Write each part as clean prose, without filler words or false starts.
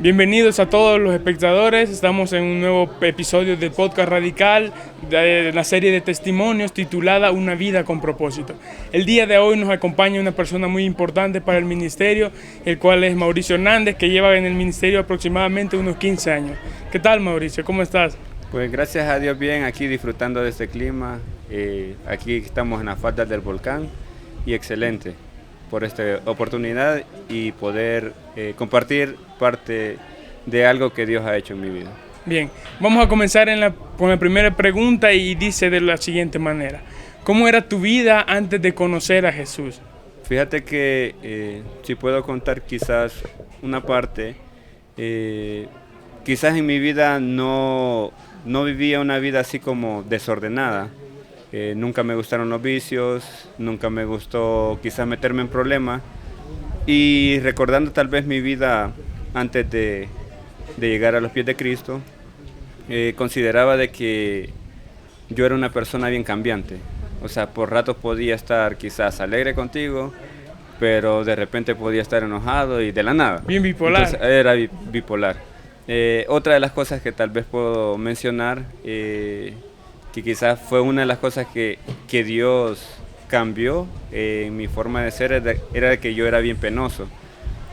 Bienvenidos a todos los espectadores, estamos en un nuevo episodio del podcast Radical, de la serie de testimonios titulada Una vida con propósito. El día de hoy nos acompaña una persona muy importante para el ministerio, el cual es Mauricio Hernández, que lleva en el ministerio aproximadamente unos 15 años. ¿Qué tal, Mauricio? ¿Cómo estás? Pues gracias a Dios bien, aquí disfrutando de este clima, aquí estamos en las faldas del volcán y excelente por esta oportunidad y poder compartir parte de algo que Dios ha hecho en mi vida. Bien, vamos a comenzar con la primera pregunta y dice de la siguiente manera: ¿cómo era tu vida antes de conocer a Jesús? Fíjate que si puedo contar quizás una parte, quizás en mi vida no vivía una vida así como desordenada. Nunca me gustaron los vicios, nunca me gustó quizás meterme en problemas, y recordando tal vez mi vida antes de llegar a los pies de Cristo, consideraba de que yo era una persona bien cambiante. O sea, por ratos podía estar quizás alegre contigo, pero de repente podía estar enojado y de la nada. Bien bipolar. Entonces, era bipolar. Otra de las cosas que tal vez puedo mencionar, que quizás fue una de las cosas que Dios cambió en mi forma de ser, era que yo era bien penoso.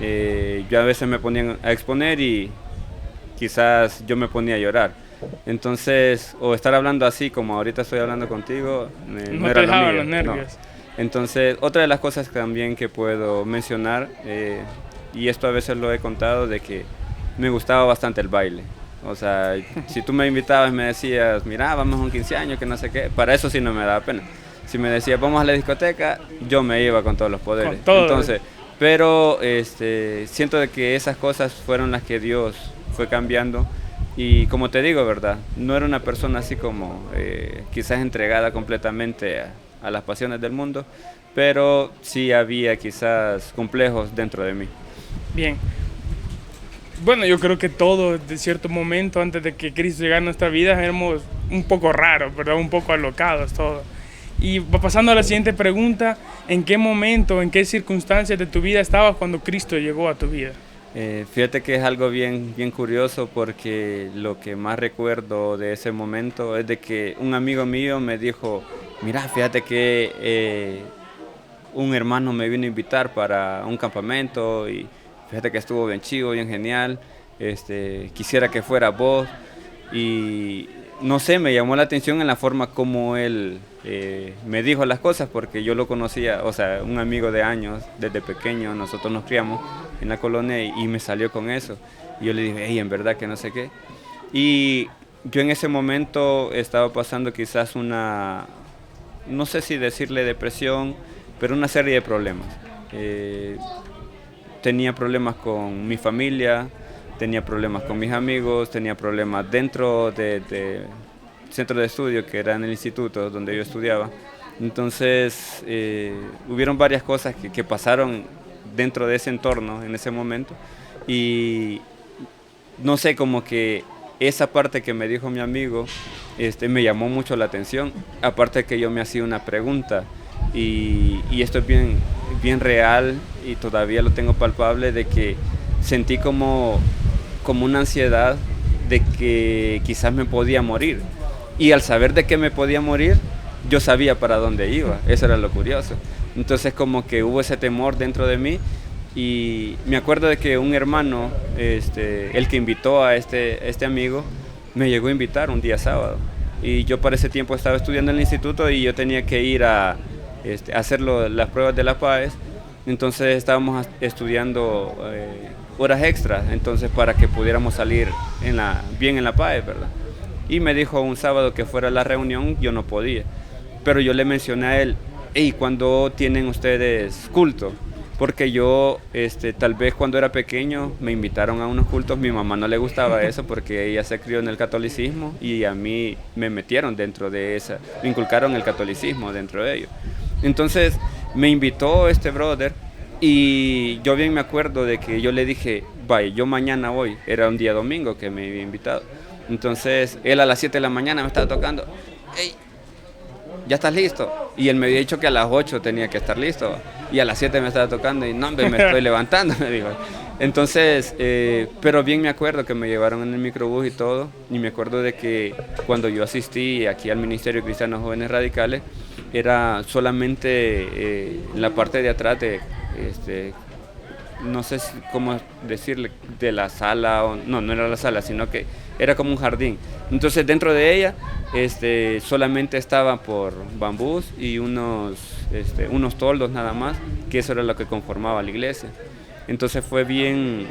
Yo a veces me ponía a exponer y quizás yo me ponía a llorar. Entonces, o estar hablando así como ahorita estoy hablando contigo, no era lo mío. Los nervios. No. Entonces, otra de las cosas también que puedo mencionar, y esto a veces lo he contado, de que me gustaba bastante el baile. O sea, si tú me invitabas y me decías, mira, vamos a un 15 años, que no sé qué, para eso sí no me daba pena. Si me decías, vamos a la discoteca, yo me iba con todos los poderes. Con todo. Entonces, pero siento de que esas cosas fueron las que Dios fue cambiando. Y como te digo, ¿verdad? No era una persona así como quizás entregada completamente a las pasiones del mundo, pero sí había quizás complejos dentro de mí. Bien. Bueno, yo creo que todos, de cierto momento, antes de que Cristo llegara a nuestra vida, éramos un poco raros, ¿verdad? Un poco alocados todos. Y pasando a la siguiente pregunta: ¿en qué momento, en qué circunstancias de tu vida estabas cuando Cristo llegó a tu vida? Fíjate que es algo bien curioso, porque lo que más recuerdo de ese momento es de que un amigo mío me dijo, mira, fíjate que un hermano me vino a invitar para un campamento y fíjate que estuvo bien chido, bien genial, quisiera que fuera vos. Y no sé, me llamó la atención en la forma como él me dijo las cosas, porque yo lo conocía, o sea, un amigo de años, desde pequeño, nosotros nos criamos en la colonia y me salió con eso. Y yo le dije, hey, en verdad que no sé qué. Y yo en ese momento estaba pasando quizás una, no sé si decirle depresión, pero una serie de problemas. Tenía problemas con mi familia, tenía problemas con mis amigos, tenía problemas dentro del centro de estudio, que era en el instituto donde yo estudiaba. Entonces, hubieron varias cosas que pasaron dentro de ese entorno en ese momento, y no sé, como que esa parte que me dijo mi amigo me llamó mucho la atención. Aparte que yo me hacía una pregunta, y esto es bien real y todavía lo tengo palpable, de que sentí como una ansiedad de que quizás me podía morir, y al saber de que me podía morir, yo sabía para dónde iba. Eso era lo curioso. Entonces como que hubo ese temor dentro de mí, y me acuerdo de que un hermano, el que invitó a este amigo, me llegó a invitar un día sábado, y yo para ese tiempo estaba estudiando en el instituto y yo tenía que ir a hacer las pruebas de la PAES. Entonces estábamos estudiando horas extras, entonces para que pudiéramos salir bien en la PAES, ¿verdad? Y me dijo un sábado que fuera a la reunión. Yo no podía, pero yo le mencioné a él, hey, ¿cuándo tienen ustedes culto? Porque yo, tal vez cuando era pequeño, me invitaron a unos cultos. Mi mamá no le gustaba eso porque ella se crió en el catolicismo, y a mí me metieron dentro de esa, me inculcaron el catolicismo dentro de ellos. Entonces me invitó este brother, y yo bien me acuerdo de que yo le dije, vaya, yo mañana voy. Era un día domingo que me había invitado. Entonces él a las 7 de la mañana me estaba tocando, hey, ¿ya estás listo? Y él me había dicho que a las 8 tenía que estar listo, y a las 7 me estaba tocando, y no, hombre, me estoy levantando, me dijo. Entonces, pero bien me acuerdo que me llevaron en el microbús y todo, y me acuerdo de que cuando yo asistí aquí al Ministerio Cristiano Jóvenes Radicales, era solamente la parte de atrás de, no sé cómo decirle, de la sala, no era la sala, sino que era como un jardín. Entonces dentro de ella solamente estaba por bambús y unos toldos nada más, que eso era lo que conformaba la iglesia. Entonces fue bien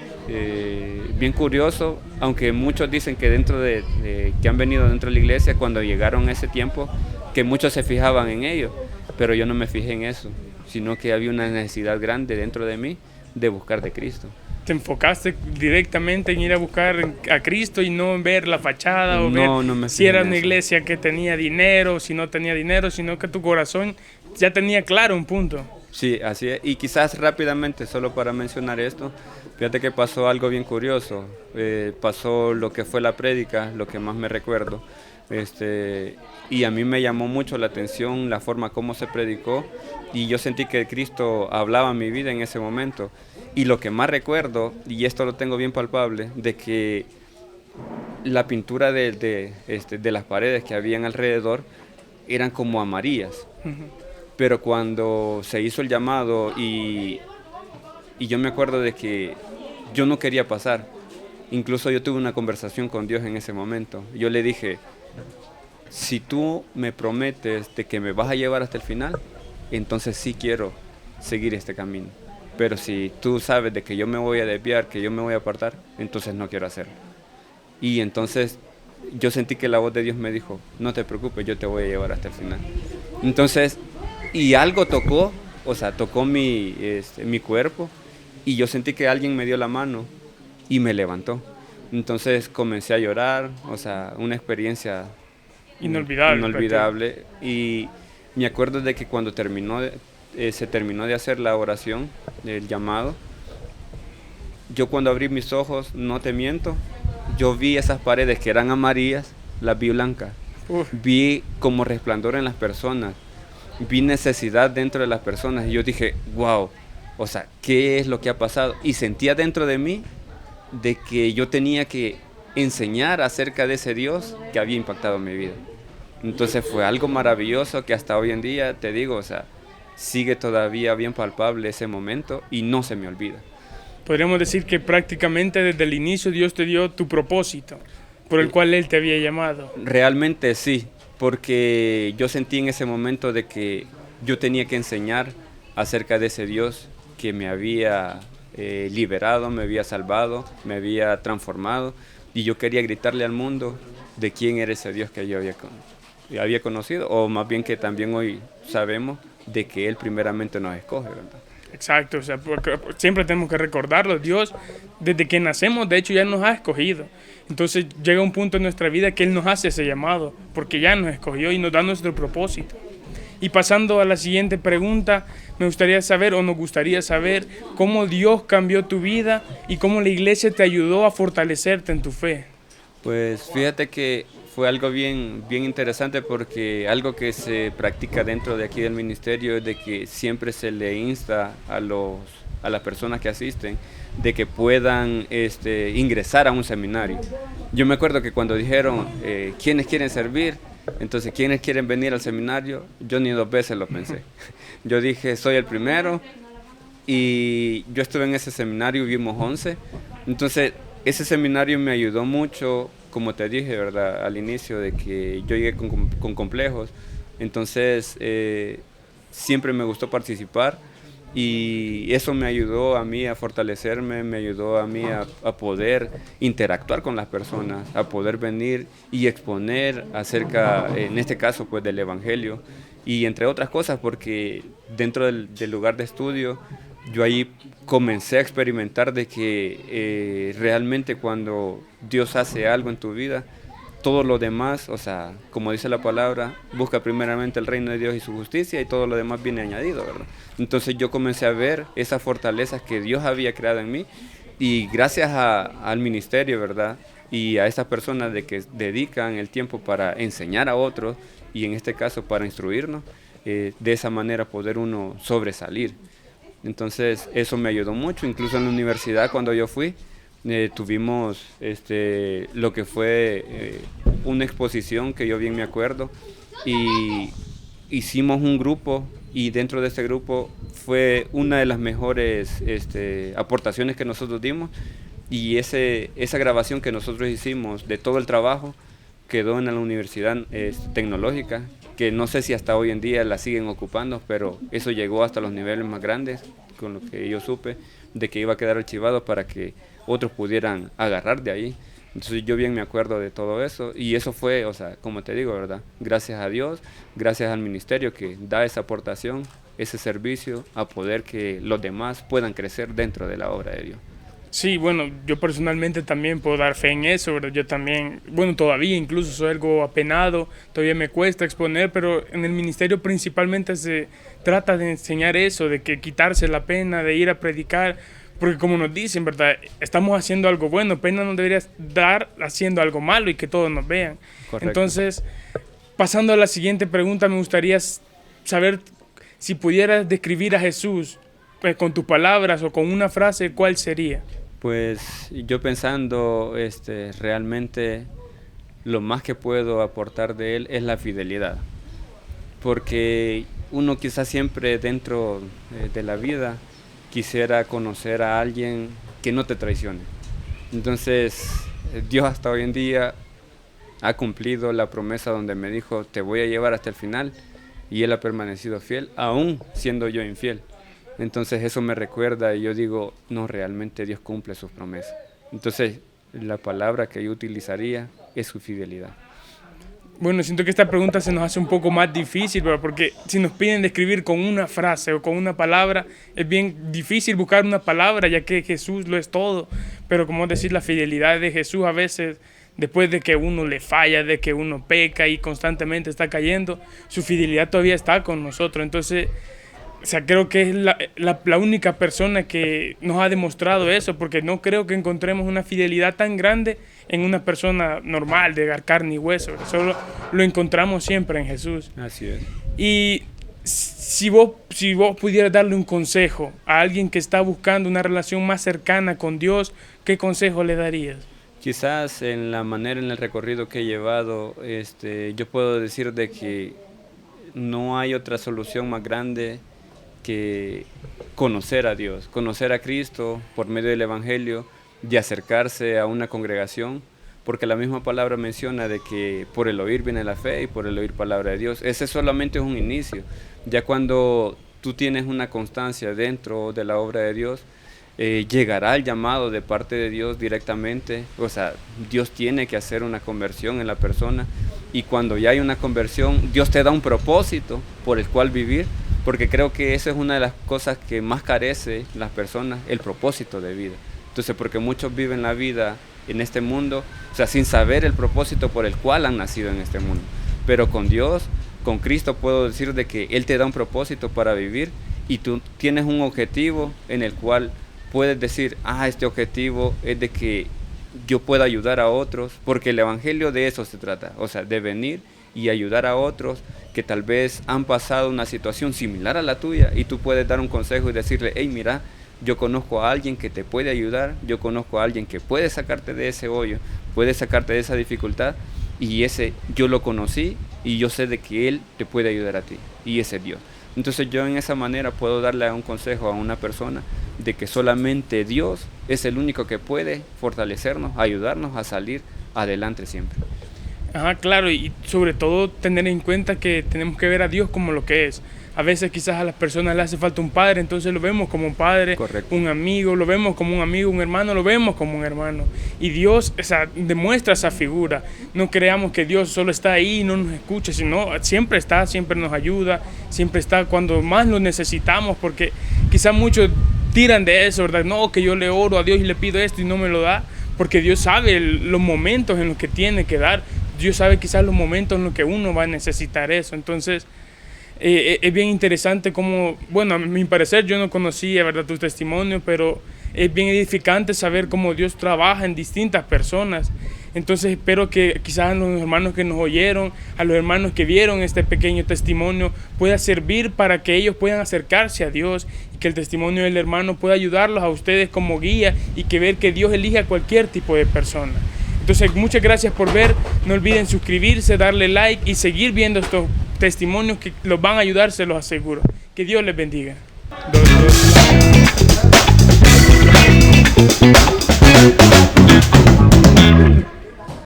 curioso, aunque muchos dicen que que han venido dentro de la iglesia cuando llegaron a ese tiempo, que muchos se fijaban en ello, pero yo no me fijé en eso, sino que había una necesidad grande dentro de mí de buscar de Cristo. ¿Te enfocaste directamente en ir a buscar a Cristo y no en ver la fachada o ver si era una iglesia que tenía dinero, si no tenía dinero, sino que tu corazón ya tenía claro un punto? Sí, así es. Y quizás rápidamente, solo para mencionar esto, fíjate que pasó algo bien curioso. Pasó lo que fue la prédica, lo que más me recuerdo. Y a mí me llamó mucho la atención la forma como se predicó, y yo sentí que Cristo hablaba en mi vida en ese momento. Y lo que más recuerdo, y esto lo tengo bien palpable, de que la pintura de las paredes que habían alrededor eran como amarillas. Pero cuando se hizo el llamado y yo me acuerdo de que yo no quería pasar, incluso yo tuve una conversación con Dios en ese momento. Yo le dije, si tú me prometes de que me vas a llevar hasta el final, entonces sí quiero seguir este camino. Pero si tú sabes de que yo me voy a desviar, que yo me voy a apartar, entonces no quiero hacerlo. Y entonces yo sentí que la voz de Dios me dijo, no te preocupes, yo te voy a llevar hasta el final. Entonces, y algo tocó, o sea, tocó mi cuerpo, y yo sentí que alguien me dio la mano y me levantó. Entonces comencé a llorar, o sea, una experiencia inolvidable. Y me acuerdo de que cuando se terminó de hacer la oración, el llamado, yo cuando abrí mis ojos, no te miento, yo vi esas paredes que eran amarillas, las vi blancas. Vi como resplandor en las personas, vi necesidad dentro de las personas, y yo dije, wow, o sea, ¿qué es lo que ha pasado? Y sentía dentro de mí de que yo tenía que enseñar acerca de ese Dios que había impactado mi vida. Entonces fue algo maravilloso que hasta hoy en día, te digo, o sea, sigue todavía bien palpable ese momento y no se me olvida. Podríamos decir que prácticamente desde el inicio Dios te dio tu propósito por el cual Él te había llamado. Realmente sí, porque yo sentí en ese momento de que yo tenía que enseñar acerca de ese Dios que me había liberado, me había salvado, me había transformado, y yo quería gritarle al mundo de quién era ese Dios que yo había conocido, o más bien que también hoy sabemos de que Él primeramente nos escoge, ¿verdad? Exacto, o sea, porque siempre tenemos que recordarlo. Dios, desde que nacemos, de hecho, ya nos ha escogido. Entonces llega un punto en nuestra vida que Él nos hace ese llamado, porque ya nos escogió y nos da nuestro propósito. Y pasando a la siguiente pregunta, nos gustaría saber cómo Dios cambió tu vida y cómo la iglesia te ayudó a fortalecerte en tu fe. Pues fíjate que fue algo bien interesante, porque algo que se practica dentro de aquí del ministerio es de que siempre se le insta a las personas que asisten de que puedan ingresar a un seminario. Yo me acuerdo que cuando dijeron ¿quiénes quieren servir? Entonces, ¿quiénes quieren venir al seminario? Yo ni 2 veces lo pensé. Yo dije, soy el primero, y yo estuve en ese seminario, vimos 11. Entonces, ese seminario me ayudó mucho, como te dije, ¿verdad? Al inicio, de que yo llegué con complejos. Entonces, siempre me gustó participar, y eso me ayudó a mí a fortalecerme, me ayudó a mí a poder interactuar con las personas, a poder venir y exponer acerca, en este caso, pues del Evangelio, y entre otras cosas, porque dentro del lugar de estudio, yo ahí comencé a experimentar de que realmente cuando Dios hace algo en tu vida, todo lo demás, o sea, como dice la palabra, busca primeramente el reino de Dios y su justicia, y todo lo demás viene añadido, ¿verdad? Entonces yo comencé a ver esas fortalezas que Dios había creado en mí, y gracias al ministerio, ¿verdad? Y a estas personas de que dedican el tiempo para enseñar a otros, y en este caso para instruirnos, de esa manera poder uno sobresalir. Entonces eso me ayudó mucho, incluso en la universidad cuando yo fui, tuvimos lo que fue una exposición que yo bien me acuerdo, y hicimos un grupo, y dentro de este grupo fue una de las mejores aportaciones que nosotros dimos, y esa grabación que nosotros hicimos de todo el trabajo quedó en la Universidad Tecnológica, que no sé si hasta hoy en día la siguen ocupando, pero eso llegó hasta los niveles más grandes, con lo que yo supe, de que iba a quedar archivado para que otros pudieran agarrar de ahí. Entonces yo bien me acuerdo de todo eso, y eso fue, o sea, como te digo, ¿verdad? Gracias a Dios, gracias al ministerio que da esa aportación, ese servicio, a poder que los demás puedan crecer dentro de la obra de Dios. Sí, bueno, yo personalmente también puedo dar fe en eso, ¿verdad? Yo también, bueno, todavía incluso soy algo apenado, todavía me cuesta exponer, pero en el ministerio principalmente se trata de enseñar eso, de que quitarse la pena, de ir a predicar, porque como nos dicen, ¿verdad? Estamos haciendo algo bueno, pena no deberías dar haciendo algo malo y que todos nos vean. Correcto. Entonces, pasando a la siguiente pregunta, me gustaría saber si pudieras describir a Jesús con tus palabras o con una frase, ¿cuál sería? Pues yo pensando, realmente lo más que puedo aportar de él es la fidelidad, porque uno quizás siempre dentro de la vida quisiera conocer a alguien que no te traicione. Entonces Dios hasta hoy en día ha cumplido la promesa donde me dijo, te voy a llevar hasta el final, y él ha permanecido fiel, aún siendo yo infiel. Entonces eso me recuerda, y yo digo, no, realmente Dios cumple sus promesas. Entonces la palabra que yo utilizaría es su fidelidad. Bueno, siento que esta pregunta se nos hace un poco más difícil, ¿verdad? Porque si nos piden describir con una frase o con una palabra, es bien difícil buscar una palabra, ya que Jesús lo es todo. Pero como decir, la fidelidad de Jesús a veces, después de que uno le falla, de que uno peca y constantemente está cayendo, su fidelidad todavía está con nosotros. Entonces, o sea, creo que es la única persona que nos ha demostrado eso, porque no creo que encontremos una fidelidad tan grande en una persona normal, de carne y hueso. Solo lo encontramos siempre en Jesús. Así es. Y si vos pudieras darle un consejo a alguien que está buscando una relación más cercana con Dios, ¿qué consejo le darías? Quizás en la manera, en el recorrido que he llevado, yo puedo decir de que no hay otra solución más grande que conocer a Dios, conocer a Cristo por medio del Evangelio, de acercarse a una congregación, porque la misma palabra menciona de que por el oír viene la fe y por el oír palabra de Dios. Ese solamente es un inicio. Ya cuando tú tienes una constancia dentro de la obra de Dios, llegará el llamado de parte de Dios directamente. O sea, Dios tiene que hacer una conversión en la persona, y cuando ya hay una conversión, Dios te da un propósito por el cual vivir, porque creo que esa es una de las cosas que más carece las personas, el propósito de vida. Entonces, porque muchos viven la vida en este mundo, o sea, sin saber el propósito por el cual han nacido en este mundo. Pero con Dios, con Cristo, puedo decir de que Él te da un propósito para vivir, y tú tienes un objetivo en el cual puedes decir, este objetivo es de que yo pueda ayudar a otros, porque el Evangelio de eso se trata, o sea, de venir y ayudar a otros que tal vez han pasado una situación similar a la tuya, y tú puedes dar un consejo y decirle, hey, mira, yo conozco a alguien que te puede ayudar, yo conozco a alguien que puede sacarte de ese hoyo, puede sacarte de esa dificultad, y ese yo lo conocí y yo sé de que Él te puede ayudar a ti, y ese es Dios. Entonces yo en esa manera puedo darle un consejo a una persona de que solamente Dios es el único que puede fortalecernos, ayudarnos a salir adelante siempre. Ajá, claro, y sobre todo tener en cuenta que tenemos que ver a Dios como lo que es. A veces quizás a las personas le hace falta un padre, entonces lo vemos como un padre. Correcto. Un amigo, lo vemos como un amigo, un hermano, lo vemos como un hermano. Y Dios, demuestra esa figura. No creamos que Dios solo está ahí y no nos escucha, sino siempre está, siempre nos ayuda, siempre está cuando más lo necesitamos, porque quizás muchos tiran de eso, ¿verdad? No, que yo le oro a Dios y le pido esto y no me lo da, porque Dios sabe los momentos en los que tiene que dar. Dios sabe quizás los momentos en los que uno va a necesitar eso. Entonces, es bien interesante cómo, bueno, a mi parecer yo no conocía, ¿verdad?, tu testimonio, pero es bien edificante saber cómo Dios trabaja en distintas personas. Entonces espero que quizás a los hermanos que nos oyeron, a los hermanos que vieron este pequeño testimonio, pueda servir para que ellos puedan acercarse a Dios y que el testimonio del hermano pueda ayudarlos a ustedes como guía y que ver que Dios elige a cualquier tipo de persona. Entonces, muchas gracias por ver. No olviden suscribirse, darle like y seguir viendo estos testimonios que los van a ayudar, se los aseguro. Que Dios les bendiga.